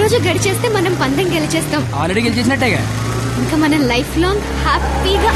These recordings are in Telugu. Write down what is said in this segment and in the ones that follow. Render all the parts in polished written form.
రోజు గడిచేస్తే మనం పందెం గెలిచేస్తాం. ఆల్రెడీ గెలిచేసినట్టేగా. ఇంకా మనం లైఫ్ లాంగ్ హ్యాపీగా.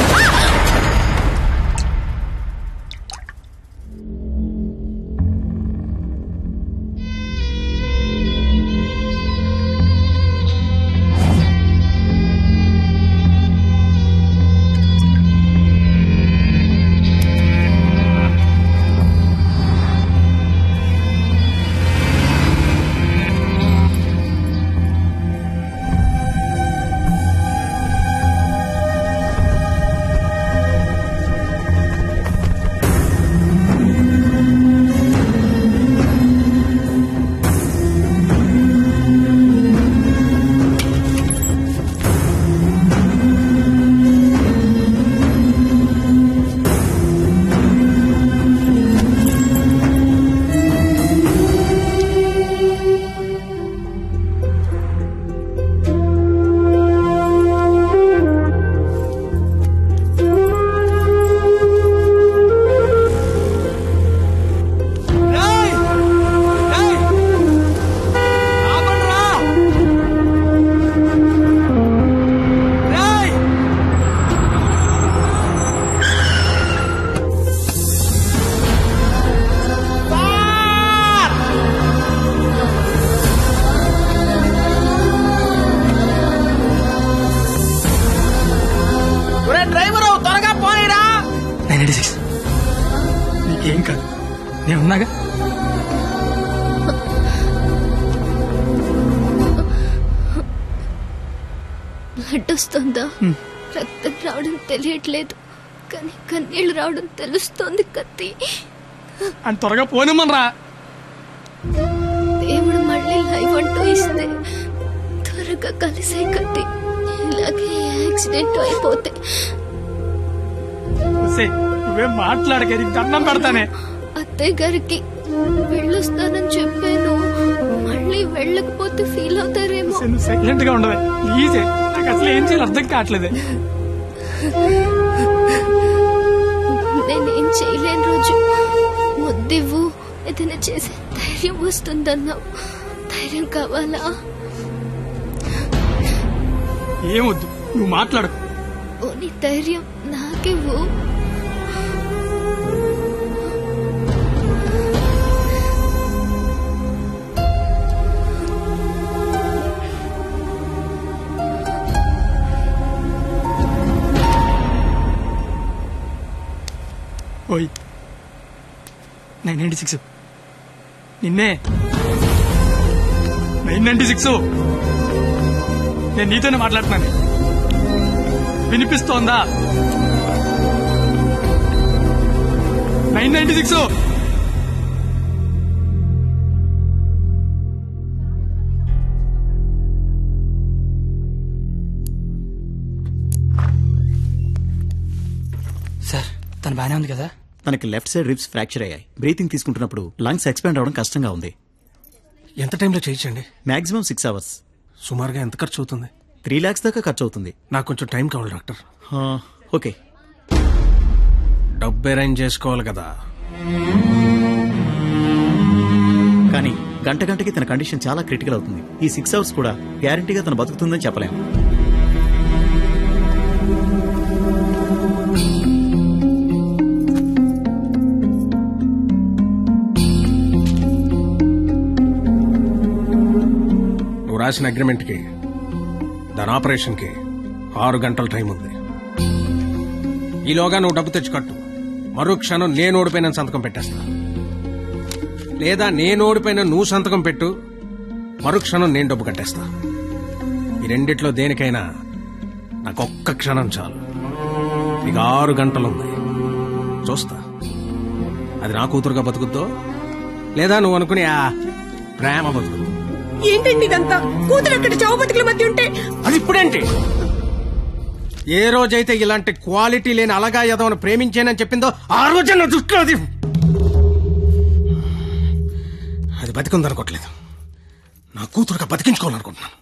నీకేం కాదు, నేనున్నాగా. బ్లడ్ వస్తుందా? రక్తం రావడం తెలియట్లేదు, కానీ కన్నీళ్లు రావడం తెలుస్తోంది. కత్తి అని త్వరగా పోనిమ్మనరా. దేవుడు మళ్ళీ లైఫ్ అంటూ ఇస్తే త్వరగా కలిసే కత్తి. ఇలాగే యాక్సిడెంట్ అయిపోతే నువ్వేం మాట్లాడక, దండం పెడతానే. అత్తయ్య గారికి వెళ్ళొస్తానని చెప్పాను, మళ్ళీ వెళ్ళకపోతే ఫీల్ అవుతారేమో. సైలెంట్ గా ఉండదు ప్లీజ్, నాకు అసలు ఏం చేయాలి అర్థం కావట్లేదు. నేనేం చేయలేని రోజు ముద్దివ్వు, ఏదైనా చేసే ధైర్యం వస్తుందన్నావు. ధైర్యం కావాలా? ఏమొద్దు, నువ్వు మాట్లాడు. ఓని ధైర్యం నాకివ్వు. ఓయ్ 996 నిన్నే. 996 నేను నీతోనే మాట్లాడుతున్నాను, వినిపిస్తోందా? 996 సార్, తను బానే ఉంది కదా? తనకి లెఫ్ట్ సైడ్ రిబ్స్ ఫ్రాక్చర్ అయ్యాయి. బ్రీతింగ్ తీసుకుంటున్నప్పుడు లంగ్స్ ఎక్స్పాండ్ అవడం కష్టంగా ఉంది. ఎంత టైంలో చేయించండి? Maximum 6 hours. సుమారుగా ఎంత ఖర్చు అవుతుంది? 3 lakhs దాకా ఖర్చు అవుతుంది. నాకు కొంచెం టైం కావాలి డాక్టర్. ఓకే, డబ్బు అరేంజ్ చేసుకోవాలి కదా. కానీ గంటకి తన కండిషన్ చాలా క్రిటికల్ అవుతుంది. ఈ 6 hours కూడా గ్యారంటీగా తను బతుకుతుందని చెప్పలేము. నువ్వు రాసిన అగ్రిమెంట్ కి, దాని ఆపరేషన్ కి 6 గంటల టైం ఉంది. ఈలోగా నువ్వు డబ్బు తెచ్చి కట్టు. మరో క్షణం నేను ఓడిపోయిన సంతకం పెట్టేస్తా. లేదా నేను ఓడిపోయిన నువ్వు సంతకం పెట్టు, మరో క్షణం నేను డబ్బు కట్టేస్తా. ఈ రెండిట్లో దేనికైనా నాకు ఒక్క క్షణం చాలు. నీకు 6 గంటలుంది, చూస్తా అది నా కూతురుగా బతుకుద్దో లేదా నువ్వు అనుకుని ఆ ప్రేమ బతుకు. ఏంటండి ఇదంతా? కూతురు అక్కడ చావు బతుకుల మధ్య ఉంటే అది ఇప్పుడేంటి? ఏ రోజైతే ఇలాంటి క్వాలిటీ లేని అలగా యదవను ప్రేమించానని చెప్పిందో ఆ రోజే నా దృష్టిలో అది బతికుందనుకోవట్లేదు. నా కూతురుగా బతికించుకోవాలనుకుంటున్నాను.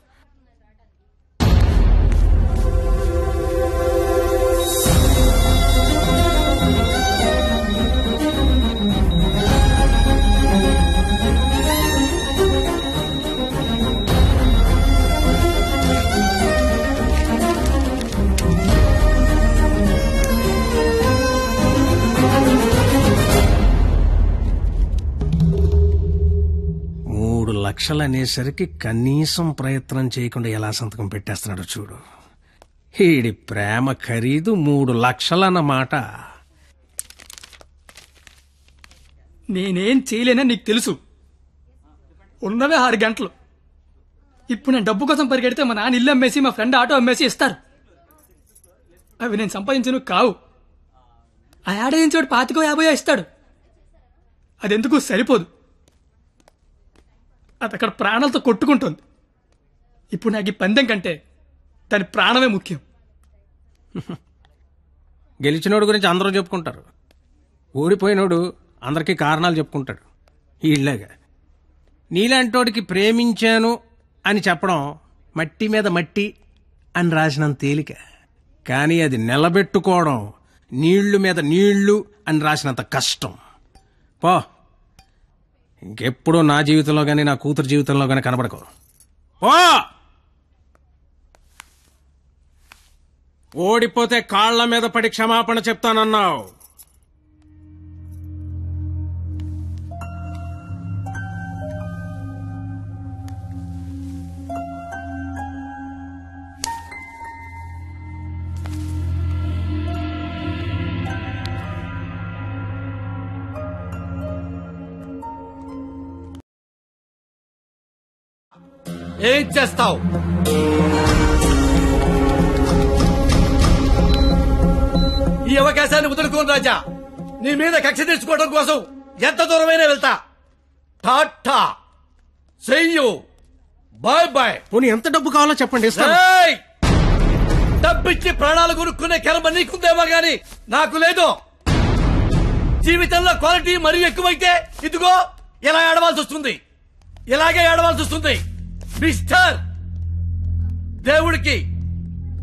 లక్షలు అనేసరికి కనీసం ప్రయత్నం చేయకుండా ఎలా సంతకం పెట్టేస్తున్నాడు చూడు. ఈడి ప్రేమ ఖరీదు 3 లక్షలన్నమాట. నేనేం చేయలేనని నీకు తెలుసు. ఉన్నవే 6 గంటలు. ఇప్పుడు నేను డబ్బు కోసం పరిగెడితే మా నాన్న ఇల్లు అమ్మేసి మా ఫ్రెండ్ ఆటో అమ్మేసి ఇస్తారు. అవి నేను సంపాదించను కావు. ఆ ఏడాదించోడు 25-50 ఇస్తాడు. అదెందుకు సరిపోదు. అది అక్కడ ప్రాణాలతో కొట్టుకుంటుంది. ఇప్పుడు నాకు ఈ పందెం కంటే దాని ప్రాణమే ముఖ్యం. గెలిచినోడు గురించి అందరూ చెప్పుకుంటారు, ఓడిపోయినోడు అందరికీ కారణాలు చెప్పుకుంటాడు. ఇలాగా నీలాంటోడికి ప్రేమించాను అని చెప్పడం మట్టి మీద మట్టి అని రాసినంత తేలిక, కానీ అది నిలబెట్టుకోవడం నీళ్లు మీద నీళ్లు అని రాసినంత కష్టం. పో, ఇంకెప్పుడూ నా జీవితంలో కానీ నా కూతురు జీవితంలో కానీ కనబడకు. పో, ఓడిపోతే కాళ్ల మీద పడి క్షమాపణ చెప్తానన్నావు. ఏం చేస్తావు? ఈ అవకాశాన్ని వదులుకోను రాజా. నీ మీద కక్ష తీర్చుకోవడం కోసం ఎంత దూరమైనా వెళ్తా. టాటా, చెయ్యు, బాయ్ బాయ్. పోనీ ఎంత డబ్బు కావాలో చెప్పండి, ఇస్తాను. డబ్బిచ్చి ప్రాణాలు కొనుక్కునే కెరమ నీకుందేమో గాని నాకు లేదు. జీవితంలో క్వాలిటీ మరీ ఎక్కువైతే ఇదిగో ఇలా ఏడవాల్సి వస్తుంది, ఇలాగే ఏడవాల్సి వస్తుంది. మిస్టర్, దేవుడికి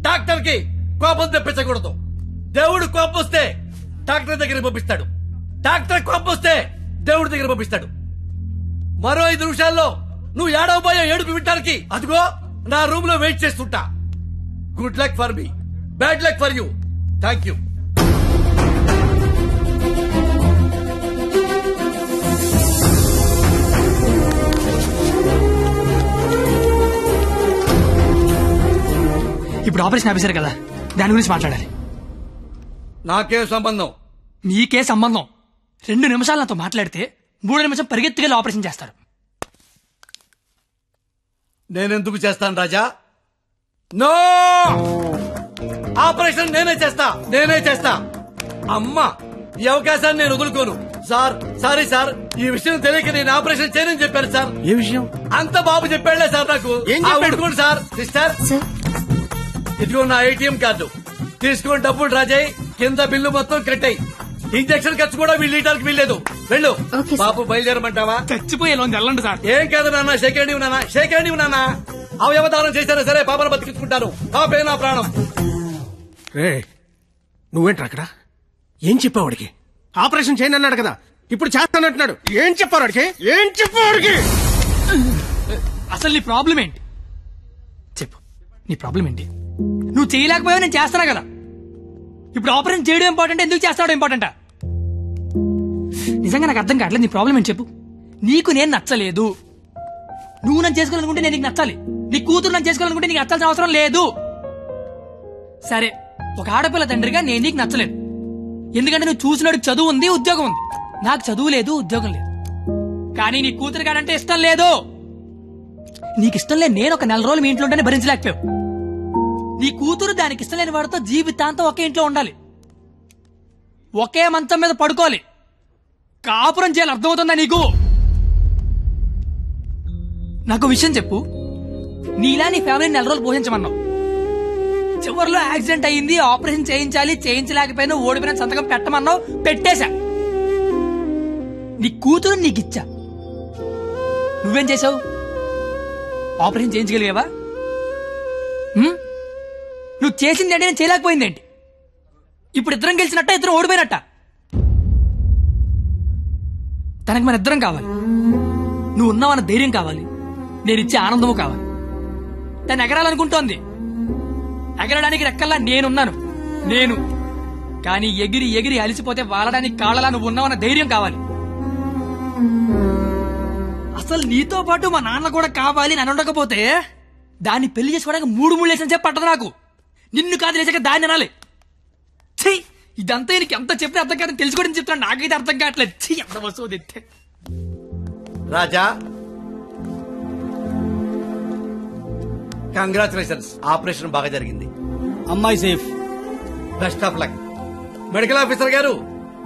డాక్టర్ కి కోపం తెప్పించకూడదు. దేవుడు కోపం వస్తే డాక్టర్ దగ్గర పంపిస్తాడు, డాక్టర్ కోపం వస్తే దేవుడి దగ్గర పంపిస్తాడు. మరో 5 నిమిషాల్లో నువ్వు ఏడవబోయే ఏడుపు వింటానికి అదిగో నా రూమ్ లో వెయిట్ చేస్తుంటా. Good luck for me, bad luck for you. Thank you. ఇప్పుడు ఆపరేషన్ ఆఫీసర్ కదా, దాని గురించి మాట్లాడాలి. నాకేం సంబంధం? నీకే సంబంధం. 2 నిమిషాలు నాతో మాట్లాడితే 3 నిమిషం పరిగెత్తుకెళ్ళి ఆపరేషన్ చేస్తారు. నేనెందుకు చేస్తాను రాజా? నో, ఆపరేషన్ నేనే చేస్తా. అమ్మా, ఈ అవకాశాన్ని నేను వదులుకోను. సార్, సారీ సార్, ఈ విషయం తెలియక నేను ఆపరేషన్ చేయనని చెప్పాను సార్. ఏ విషయం? అంత బాబు చెప్పాడులే సార్ నాకు. ఉడుకోండి సార్. సిస్టర్, ఇదిగో నా ATM కార్డు తీసుకొని డబ్బులు డ్రా చేయి, కింద బిల్లు మొత్తం కట్టాయి. ఇంజక్షన్ ఖర్చు కూడా వీళ్ళు ఇవ్వడానికి వీల్లేదు. వెళ్ళు. బాబు బయలుదేరమంటావా? చచ్చిపోయే లోన్ వెళ్ళండి సార్. ఏం కాదు నాన్న, షేకండి నాన్న. అవయవదానం చేశారా సరే, పాపను బతికించుకుంటారు. పాపే నా ప్రాణం. రే, నువ్వేంట్రా అక్కడ? ఏం చెప్పావు వాడికి? ఆపరేషన్ చేయను అన్నాడు కదా, ఇప్పుడు చేస్తానంటున్నాడు. ఏం చెప్పారు వాడికి? అసలు నీ ప్రాబ్లం ఏంటి చెప్పు. నీ ప్రాబ్లం ఏంటి? నువ్వు చేయలేకపోయావు, నేను చేస్తున్నా కదా. ఇప్పుడు ఆపరేషన్ చేయడం ఇంపార్టెంట్, ఎందుకు చేస్తాడు ఇంపార్టెంటా? నిజంగా నాకు అర్థం కావట్లేదు. నీ ప్రాబ్లం ఏంటి చెప్పు. నీకు నేను నచ్చలేదు. నువ్వు నన్ను చేసుకోవాలనుకుంటే నేను నీకు నచ్చాలి. నీ కూతురు నన్ను చేసుకోవాలనుకుంటే నీకు నచ్చాల్సిన అవసరం లేదు. సరే, ఒక ఆడపిల్ల తండ్రిగా నేను నీకు నచ్చలేదు. ఎందుకంటే నువ్వు చూసినోడికి చదువు ఉంది, ఉద్యోగం ఉంది. నాకు చదువు లేదు, ఉద్యోగం లేదు. కానీ నీ కూతురు కాడంటే ఇష్టం లేదు. నీకు ఇష్టం లేదు. నేను ఒక 4 రోజులు మీ ఇంట్లో ఉంటేనే భరించలేకపోయావు. నీ కూతురు దానికి ఇష్టం లేని వాడితో జీవితాంతం ఒకే ఇంట్లో ఉండాలి, ఒకే మంచం మీద పడుకోవాలి, కాపురం చేయాలి. అర్థమవుతుందా నీకు? నాకు విషయం చెప్పు. నీలా నీ ఫ్యామిలీని 4 రోజులు పోషించమన్నావు. చివరిలో యాక్సిడెంట్ అయ్యింది, ఆపరేషన్ చేయించలేకపోయినా ఓడిపోయిన సంతకం పెట్టమన్నావు, పెట్టేశా. నీ కూతురు నీకిచ్చా. నువ్వేం చేసావు? ఆపరేషన్ చేయించగలిగావా? నువ్వు చేసింది అంటే నేను చేయలేకపోయిందేంటి? ఇప్పుడు ఇద్దరం గెలిచినట్ట, ఇద్దరం ఓడిపోయినట్ట. తనకి మన ఇద్దరం కావాలి. నువ్వు ఉన్నావన్న ధైర్యం కావాలి, నేనిచ్చే ఆనందము కావాలి. తను ఎగరాలనుకుంటోంది, ఎగరడానికి రెక్కల్లా నేనున్నాను. కానీ ఎగిరి ఎగిరి అలిసిపోతే వాలడానికి కాళ్ళలా నువ్వు ఉన్నావన్న ధైర్యం కావాలి. అసలు నీతో పాటు మా నాన్న కూడా కావాలి అని ఉండకపోతే దాన్ని పెళ్లి చేసుకోవడానికి 3 లేసిన చెప్పి పట్టదు నాకు. నిన్ను కాదు లేచాక దాన్ని అనాలి. ఛీ, ఇదంతా నీకు ఎంత చెప్పినా అర్థం కాదని తెలుసుకోవడం చెప్తున్నా. నాకైతే అర్థం కావట్లేదు. ఛీ, ఎంత వస్తువు తెస్తే. రాజా, కంగ్రాచులేషన్స్, ఆపరేషన్ బాగా జరిగింది. అమ్మాయి safe. Best of luck. Medical officer గారు,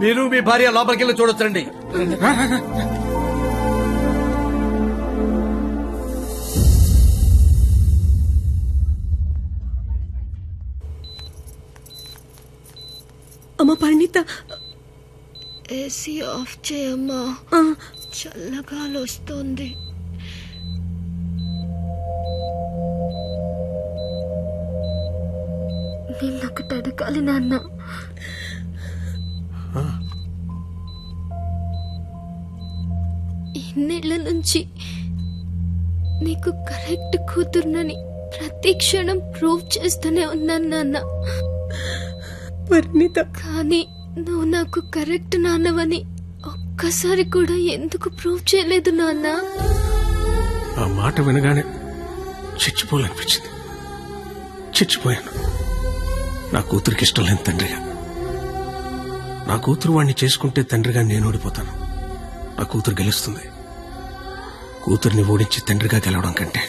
మీరు మీ భార్య లోపలికి వెళ్ళి చూడొచ్చండి. అమ్మ పరిణీత, ఏసీ ఆఫ్ చేయమ్మా, చల్లగాలి వస్తుంది. నిన్నొకటి అడగాలి నాన్న. ఇన్నేళ్ల నుంచి నీకు కరెక్ట్ కూతురునని ప్రతి క్షణం ప్రూవ్ చేస్తూనే ఉన్నాను నాన్న. పరిణీత, కానీ నువ్వు నాకు కరెక్ట్ నాన్నవని ఒక్కసారి కూడా ఎందుకు ప్రూవ్ చేయలేదు నాన్న? ఆ మాట వినగానే చచ్చిపోవాలనిపించింది. చచ్చిపోయాను. నా కూతురికి ఇష్టం లేని తండ్రిగా. నా కూతురు వాణ్ణి చేసుకుంటే తండ్రిగా నేను ఓడిపోతాను. నా కూతురు గెలుస్తుంది. కూతుర్ని ఓడించి తండ్రిగా గెలవడం కంటే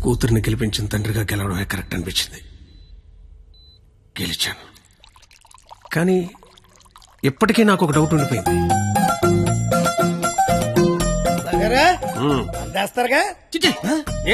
కూతుర్ని గెలిపించిన తండ్రిగా గెలవడమే కరెక్ట్ అనిపించింది. గెలిచాను. కానీ ఇప్పటికీ నాకు ఒక డౌట్ ఉండిపోయింది. అందేస్తారుగా?